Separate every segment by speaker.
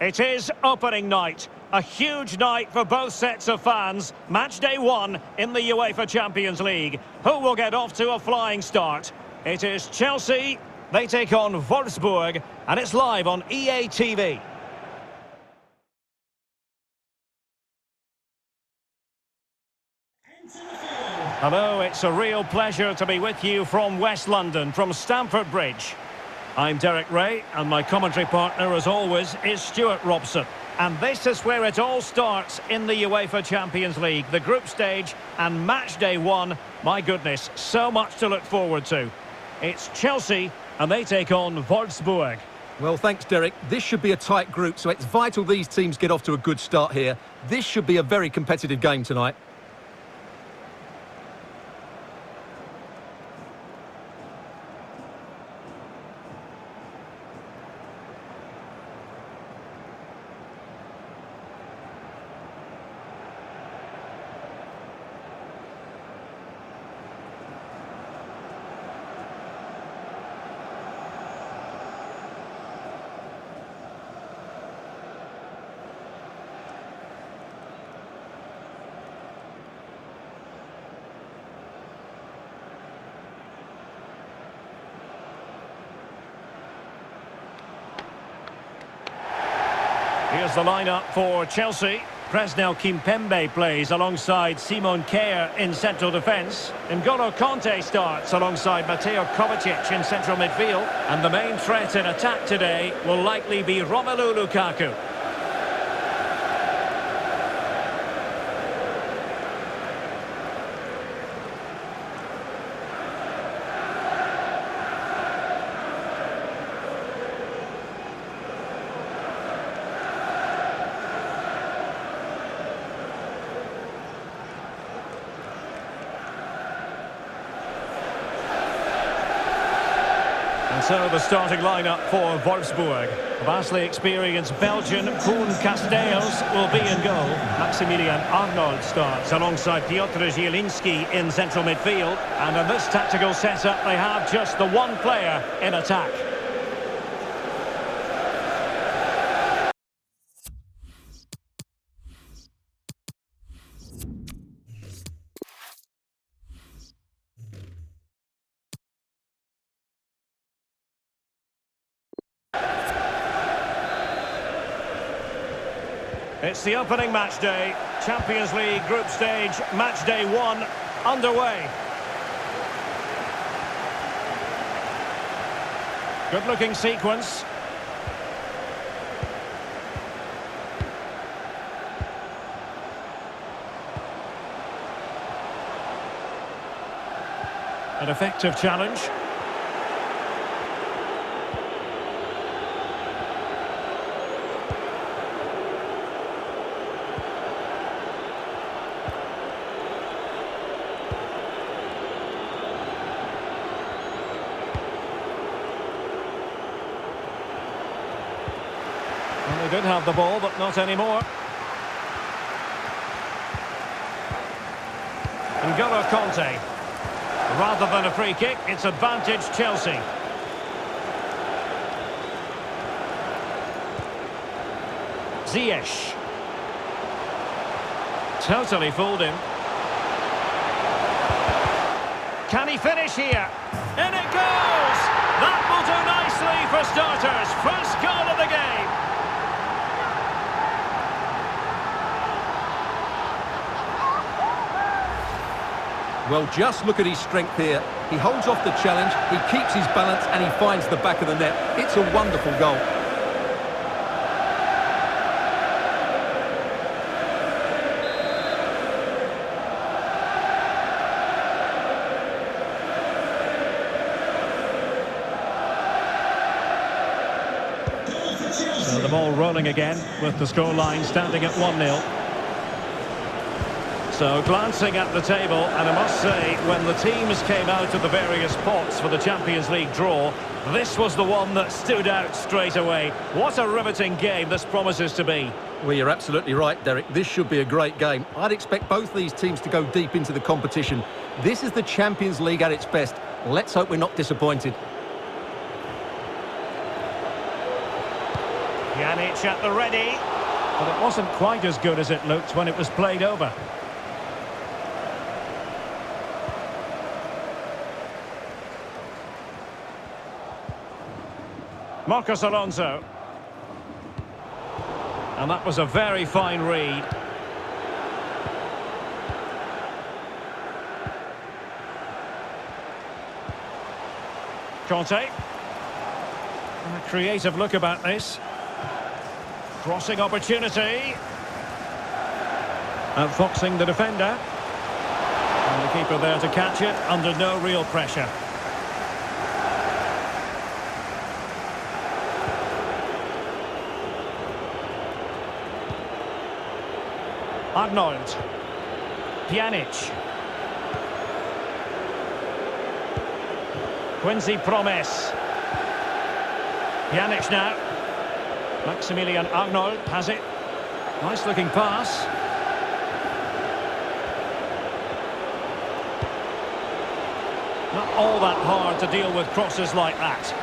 Speaker 1: It is opening night. A huge night for both sets of fans. Match day one in the UEFA Champions League. Who will get off to a flying start? It is Chelsea. They take on Wolfsburg, and it's live on EA TV. Hello, it's a real pleasure to be with you from West London, from Stamford Bridge. I'm Derek Ray, and my commentary partner, as always, is Stuart Robson. And this is where it all starts in the UEFA Champions League, the group stage and match day one. My goodness, so much to look forward to. It's Chelsea, and they take on Wolfsburg.
Speaker 2: Well, thanks, Derek. This should be a tight group, so it's vital these teams get off to a good start here. This should be a very competitive game tonight.
Speaker 1: Here's the lineup for Chelsea. Presnel Kimpembe plays alongside Simon Kjaer in central defence. N'Golo Kanté starts alongside Mateo Kovacic in central midfield. And the main threat in attack today will likely be Romelu Lukaku. And so the starting lineup for Wolfsburg. Vastly experienced Belgian Koen Casteels will be in goal. Maximilian Arnold starts alongside Piotr Zielinski in central midfield. And in this tactical setup, they have just the one player in attack. It's the opening match day, Champions League group stage, match day one, underway. Good-looking sequence. An effective challenge. They did have the ball, but not anymore. N'Golo Kanté. Rather than a free kick, it's advantage Chelsea. Ziyech. Totally fooled him. Can he finish here? In it goes! That will do nicely for starters. First goal of the game.
Speaker 2: Well, just look at his strength here. He holds off the challenge, he keeps his balance, and he finds the back of the net. It's a wonderful goal.
Speaker 1: So the ball rolling again with the scoreline standing at 1-0. So glancing at the table, and I must say, when the teams came out of the various pots for the Champions League draw, this was the one that stood out straight away. What a riveting game this promises to be.
Speaker 2: Well, you're absolutely right, Derek. This should be a great game. I'd expect both these teams to go deep into the competition. This is the Champions League at its best. Let's hope we're not disappointed.
Speaker 1: Pjanic at the ready. But it wasn't quite as good as it looked when it was played over. Marcos Alonso. And that was a very fine read. Conte. And a creative look about this. Crossing opportunity. Outfoxing the defender. And the keeper there to catch it under no real pressure. Arnold. Pjanic. Quincy Promes. Pjanic now. Maximilian Arnold has it. Nice looking pass. Not all that hard to deal with crosses like that.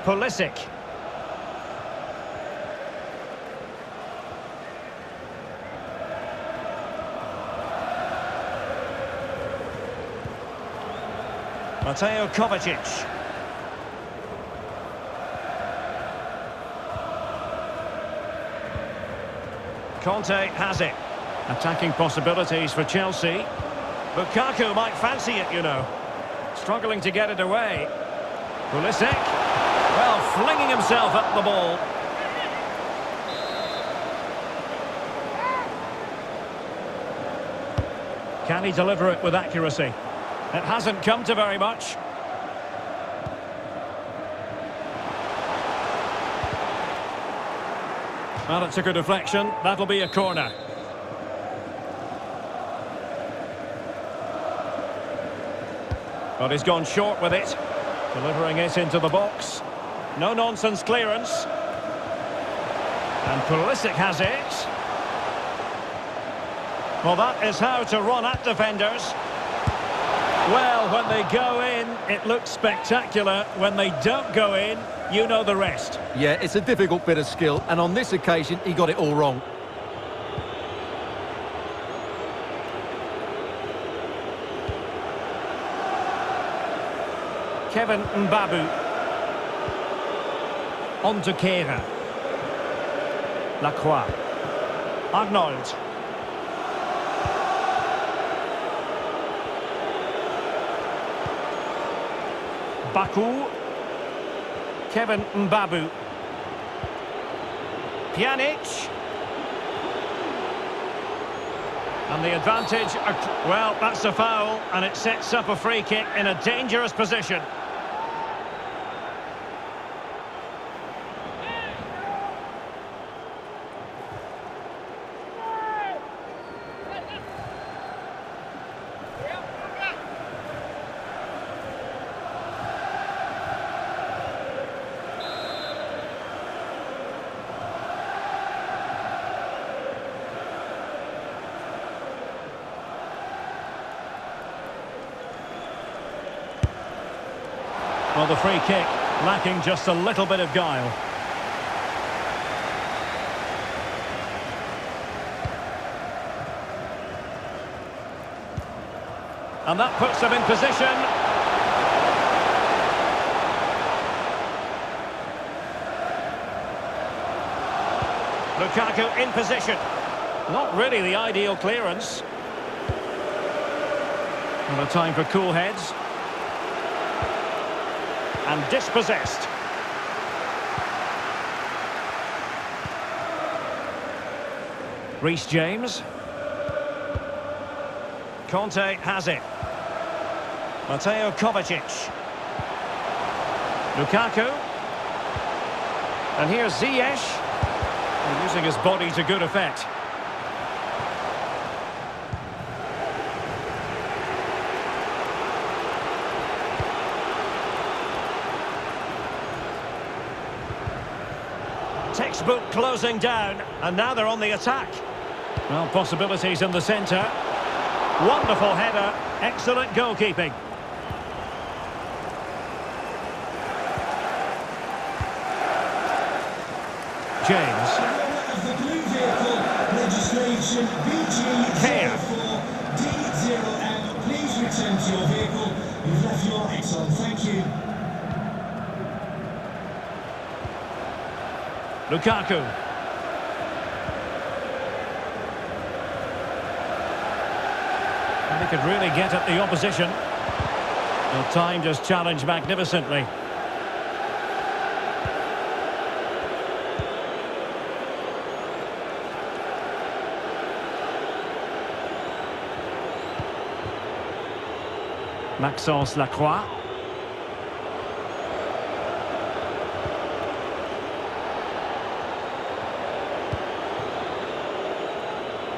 Speaker 1: Pulisic. Mateo Kovacic. Conte has it. Attacking possibilities for Chelsea. Lukaku might fancy it, you know. Struggling to get it away. Pulisic. Well, flinging himself at the ball. Can he deliver it with accuracy? It hasn't come to very much. Well, it took a deflection. That'll be a corner. But he's gone short with it. Delivering it into the box. No-nonsense clearance. And Pulisic has it. Well, that is how to run at defenders. Well, when they go in, it looks spectacular. When they don't go in, you know the rest.
Speaker 2: Yeah, it's a difficult bit of skill, and on this occasion, he got it all wrong.
Speaker 1: Kevin Mbabu. On to Kera. Lacroix. Arnold. Baku. Kevin Mbabu. Pjanic. And the advantage, well, that's a foul, and it sets up a free kick in a dangerous position. Well, the free kick lacking just a little bit of guile. And that puts them in position. Lukaku in position. Not really the ideal clearance. And a time for cool heads. And dispossessed. Reece James. Conte has it. Mateo Kovacic. Lukaku. And here's Ziyech. Using his body to good effect. Textbook closing down, and now they're on the attack. Well, possibilities in the centre. Wonderful header, excellent goalkeeping. James. Care.
Speaker 3: Please return to your vehicle. You've left your lights on. Thank you.
Speaker 1: Lukaku. And he could really get at the opposition. The time just challenged magnificently. Maxence Lacroix.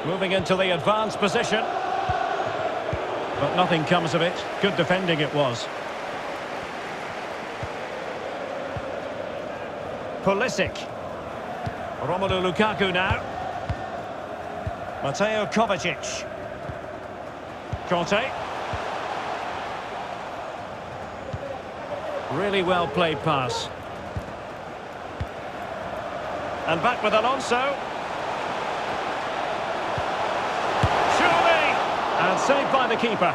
Speaker 1: Moving into the advanced position. But nothing comes of it. Good defending it was. Pulisic. Romelu Lukaku now. Mateo Kovacic. Conte. Really well played pass. And back with Alonso. Surely! And saved by the keeper.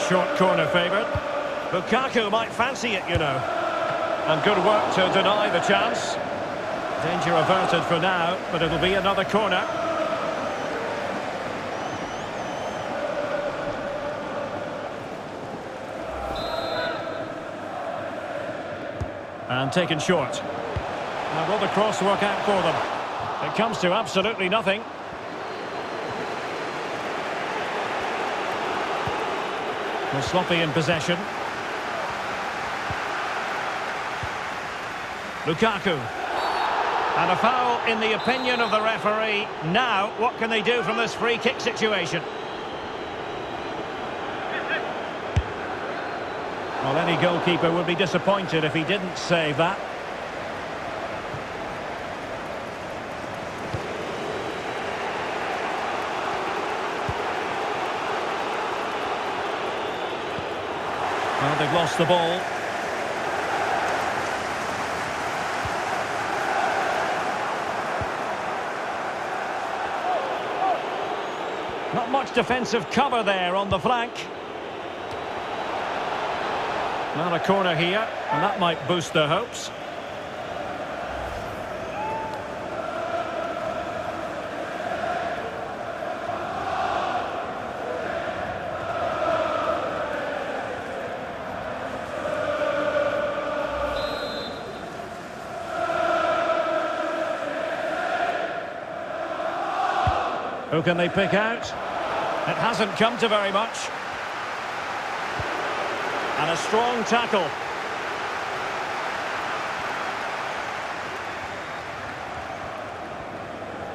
Speaker 1: Short corner favoured. Lukaku might fancy it, you know. And good work to deny the chance. Danger averted for now, but it'll be another corner. And taken short. Now will the cross work out for them? It comes to absolutely nothing. Well, sloppy in possession. Lukaku. And a foul in the opinion of the referee. Now, what can they do from this free kick situation? Well, any goalkeeper would be disappointed if he didn't save that. Well, they've lost the ball. Not much defensive cover there on the flank. Not a corner here, and that might boost their hopes. Who can they pick out? It hasn't come to very much. And a strong tackle.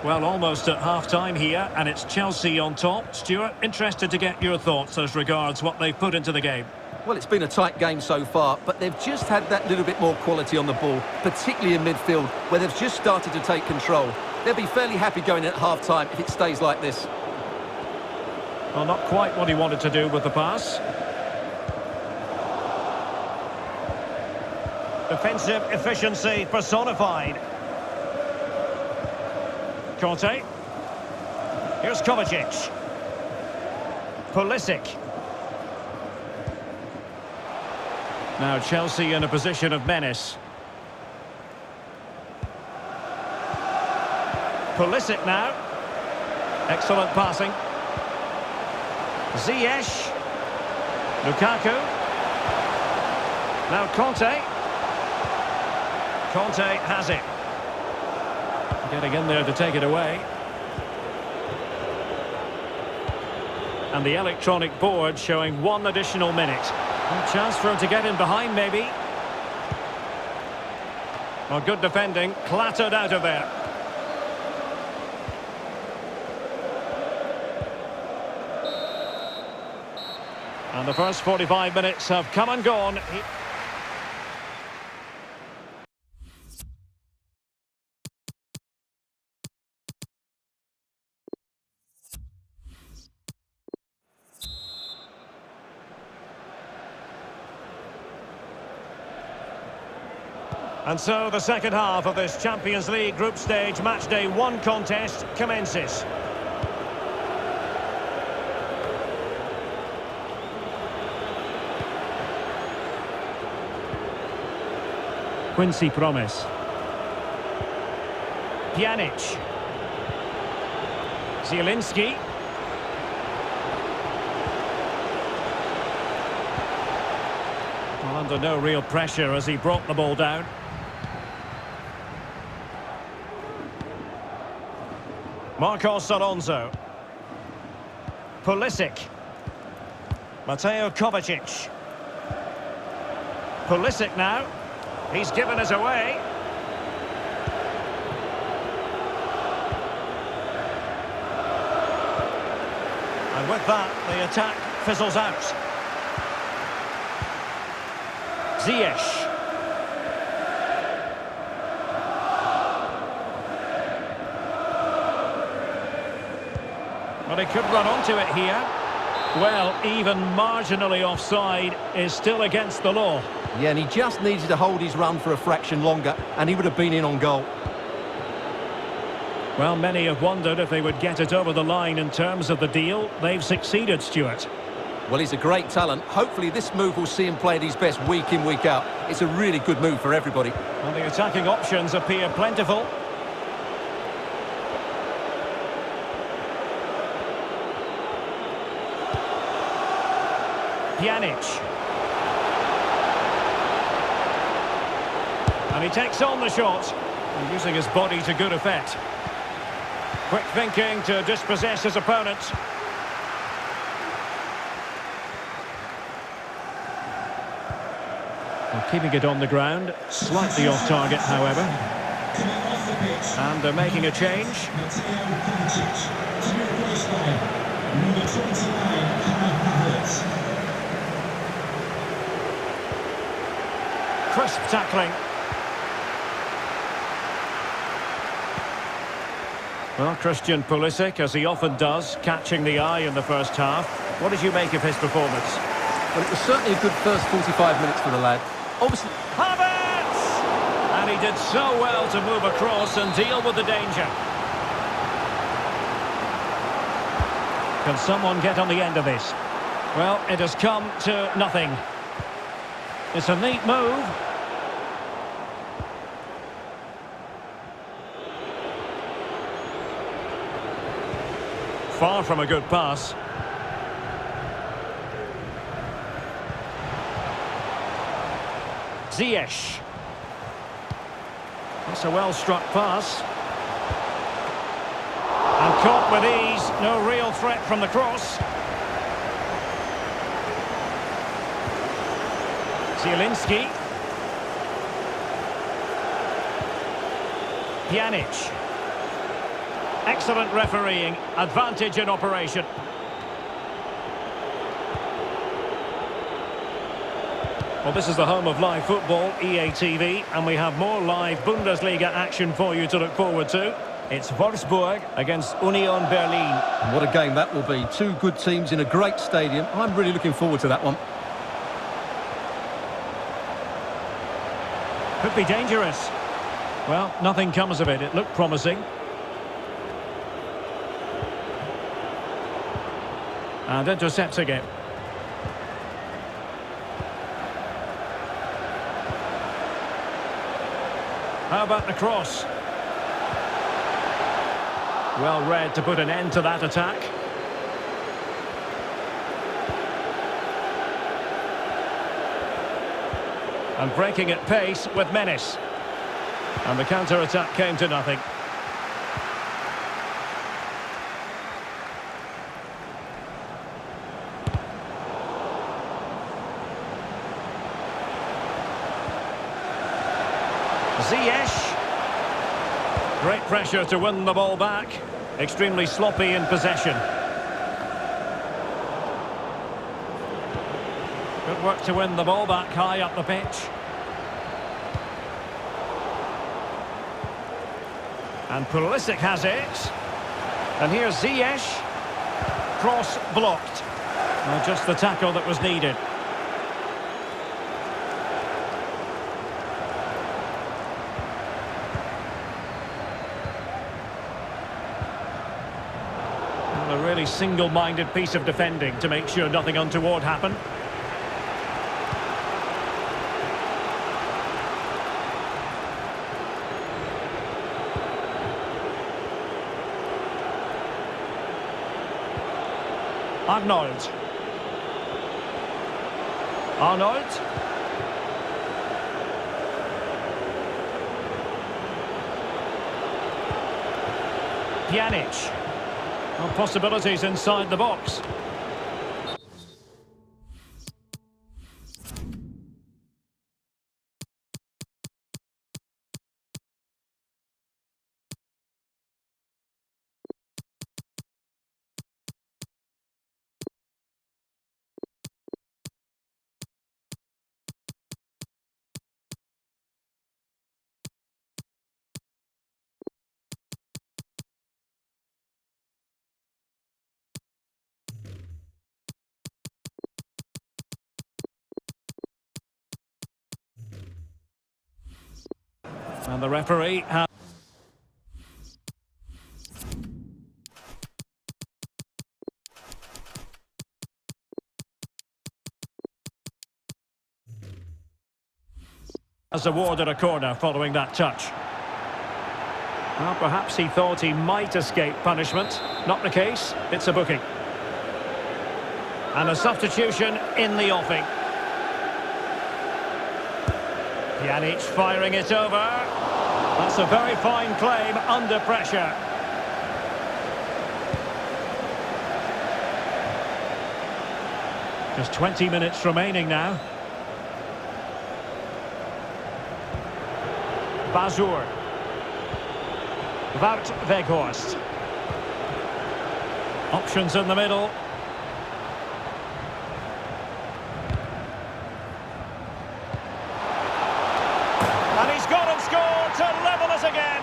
Speaker 1: Well, almost at half-time here, and it's Chelsea on top. Stuart, interested to get your thoughts as regards what they've put into the game.
Speaker 2: Well, it's been a tight game so far, but they've just had that little bit more quality on the ball, particularly in midfield, where they've just started to take control. They'll be fairly happy going in at half-time if it stays like this.
Speaker 1: Well, not quite what he wanted to do with the pass. Defensive efficiency personified. Conte. Here's Kovacic. Pulisic. Now Chelsea in a position of menace. Pulisic now. Excellent passing. Ziyech. Lukaku. Now Conte. Conte has it. Getting in there to take it away. And the electronic board showing 1 additional minute. A chance for him to get in behind, maybe. Well, good defending. Clattered out of there. And the first 45 minutes have come and gone. And so the second half of this Champions League group stage matchday 1 contest commences. Quincy Promes. Pjanic. Zielinski. Well, under no real pressure as he brought the ball down. Marcos Alonso. Pulisic. Mateo Kovacic. Pulisic now. He's given us away. And with that, the attack fizzles out. Ziyech. But he could run onto it here. Well, even marginally offside is still against the law.
Speaker 2: Yeah, and he just needed to hold his run for a fraction longer, and he would have been in on goal.
Speaker 1: Well, many have wondered if they would get it over the line in terms of the deal. They've succeeded, Stuart.
Speaker 2: Well, he's a great talent. Hopefully this move will see him play at his best week in, week out. It's a really good move for everybody.
Speaker 1: And the attacking options appear plentiful. Pjanic. And he takes on the shot, using his body to good effect. Quick thinking to dispossess his opponent. Well, keeping it on the ground, slightly off target, however.
Speaker 3: Coming off the pitch.
Speaker 1: And they're making a change.
Speaker 3: Mateo Kovacic. To be replaced by number 29, Halves.
Speaker 1: Crisp tackling. Well, Christian Pulisic, as he often does, catching the eye in the first half. What did you make of his performance?
Speaker 2: Well, it was certainly a good first 45 minutes for the lad. Obviously,
Speaker 1: Halves! And he did so well to move across and deal with the danger. Can someone get on the end of this? Well, it has come to nothing. It's a neat move. Far from a good pass. Ziyech. That's a well-struck pass. And caught with ease. No real threat from the cross. Zielinski. Pjanic. Excellent refereeing. Advantage in operation. Well, this is the home of live football, EA TV, and we have more live Bundesliga action for you to look forward to. It's Wolfsburg against Union Berlin.
Speaker 2: and what a game that will be. Two good teams in a great stadium. I'm really looking forward to that one.
Speaker 1: Could be dangerous. Well, nothing comes of it. It looked promising. And intercepting it. How about the cross? Well read to put an end to that attack. And breaking at pace with menace. And the counter-attack came to nothing. Ziyech. Great pressure to win the ball back. Extremely sloppy in possession. Good work to win the ball back high up the pitch. And Pulisic has it. And here's Ziyech. Cross blocked. Well, just the tackle that was needed. really single-minded piece of defending to make sure nothing untoward happened. Arnold. Arnold. Pjanic. Well, possibilities inside the box. And the referee has... has awarded a corner following that touch. Well, perhaps he thought he might escape punishment. Not the case, it's a booking. And a substitution in the offing. Pjanic firing it over. That's a very fine claim under pressure. Just 20 minutes remaining now. Bazur. Wout Weghorst. Options in the middle. And he's gone and scored to level us again.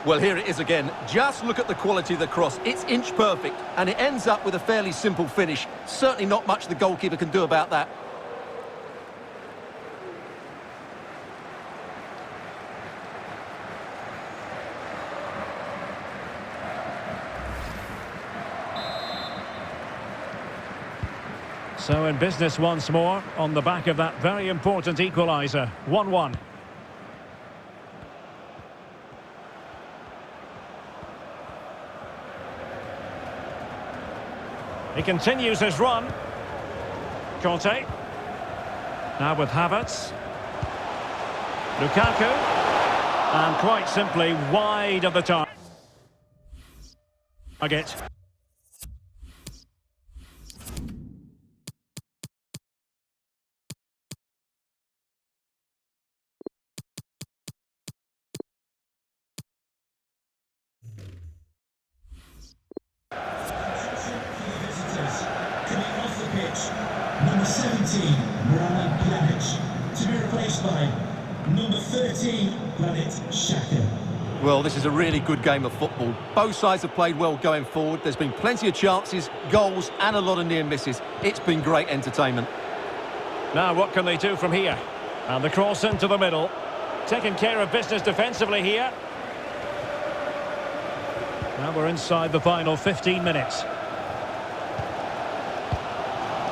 Speaker 2: Well, here it is again. Just look at the quality of the cross. It's inch perfect, and it ends up with a fairly simple finish. Certainly not much the goalkeeper can do about that.
Speaker 1: So in business once more, on the back of that very important equalizer. 1-1. He continues his run. Conte. Now with Havertz. Lukaku. And quite simply wide of the target.
Speaker 3: Number 17, Ryan Pjanic, to be replaced by number 13, Granit Xhaka.
Speaker 2: Well, this is a really good game of football. Both sides have played well going forward. There's been plenty of chances, goals, and a lot of near misses. It's been great entertainment.
Speaker 1: Now, what can they do from here? And the cross into the middle. Taking care of business defensively here. Now we're inside the final 15 minutes.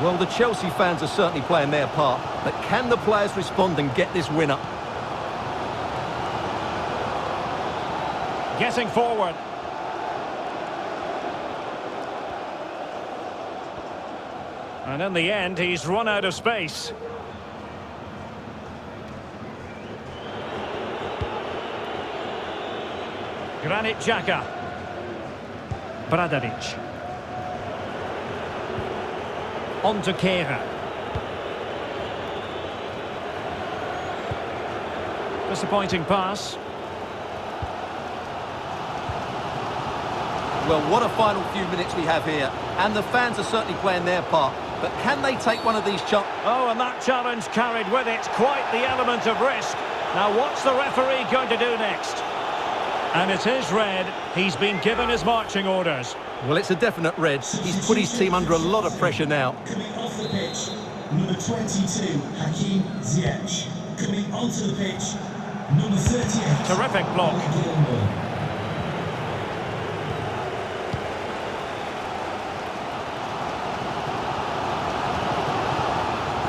Speaker 2: Well, the Chelsea fans are certainly playing their part, but can the players respond and get this winner?
Speaker 1: Getting forward. And in the end, he's run out of space. Granit Xhaka. Bradaric. On to Kehrer. Disappointing pass.
Speaker 2: Well, what a final few minutes we have here. And the fans are certainly playing their part. But can they take one of these chances?
Speaker 1: Oh, and that challenge carried with it quite the element of risk. Now, what's the referee going to do next? And it is red. He's been given his marching orders.
Speaker 2: Well, it's a definite red. He's put his team under a lot of pressure now.
Speaker 3: Coming off the pitch, number 22, Hakim Ziyech. Coming onto the pitch, number 38.
Speaker 1: Terrific block.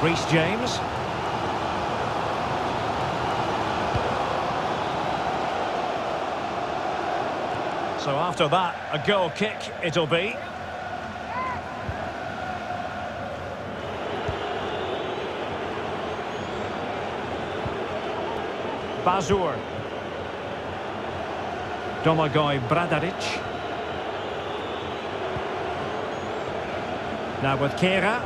Speaker 1: Reece James. So after that, a goal kick it'll be. Bazur. Domagoj Bradaric. Now with Kera.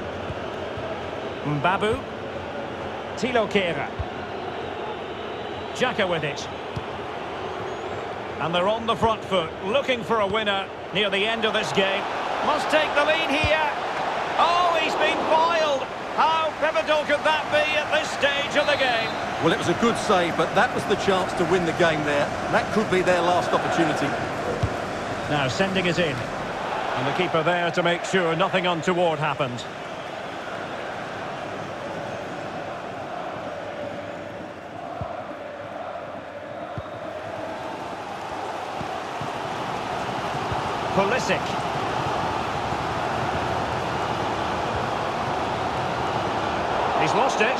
Speaker 1: Mbabu. Tilo Kera. Xhaka with it. And they're on the front foot, looking for a winner near the end of this game. Must take the lead here. Oh, he's been foiled. How pivotal could that be at this stage of the game?
Speaker 2: Well, it was a good save, but that was the chance to win the game there. That could be their last opportunity.
Speaker 1: Now sending it in. And the keeper there to make sure nothing untoward happened. Pulisic. He's lost it.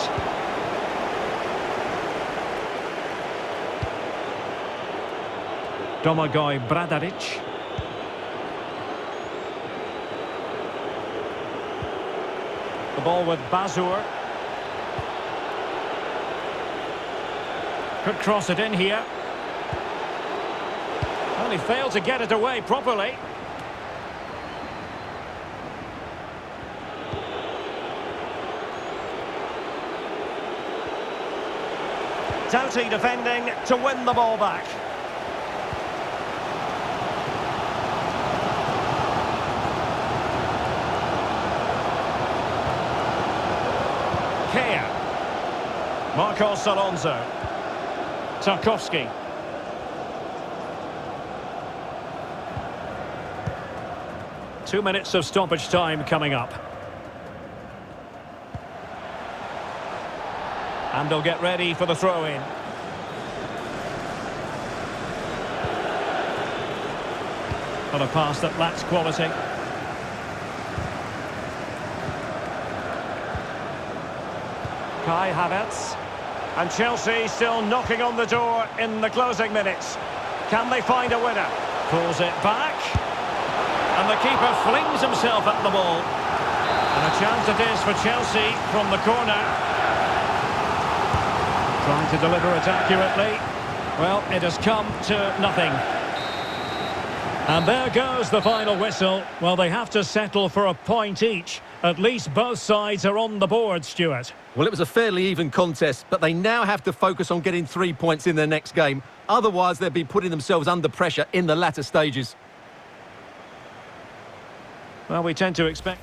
Speaker 1: Domagoj Bradaric. The ball with Bazur. Could cross it in here. Well, he failed to get it away properly. Doughty defending to win the ball back. Kea. Marcos Alonso. Tarkowski. 2 minutes of stoppage time coming up. And they'll get ready for the throw-in. Not a pass that lacks quality. Kai Havertz. And Chelsea still knocking on the door in the closing minutes. Can they find a winner? Pulls it back. And the keeper flings himself at the ball. And a chance it is for Chelsea from the corner. Trying to deliver it accurately. Well, it has come to nothing. And there goes the final whistle. Well, they have to settle for a point each. At least both sides are on the board, Stuart.
Speaker 2: Well, it was a fairly even contest, but they now have to focus on getting 3 points in their next game. Otherwise, they'll be putting themselves under pressure in the latter stages.
Speaker 1: Well, we tend to expect...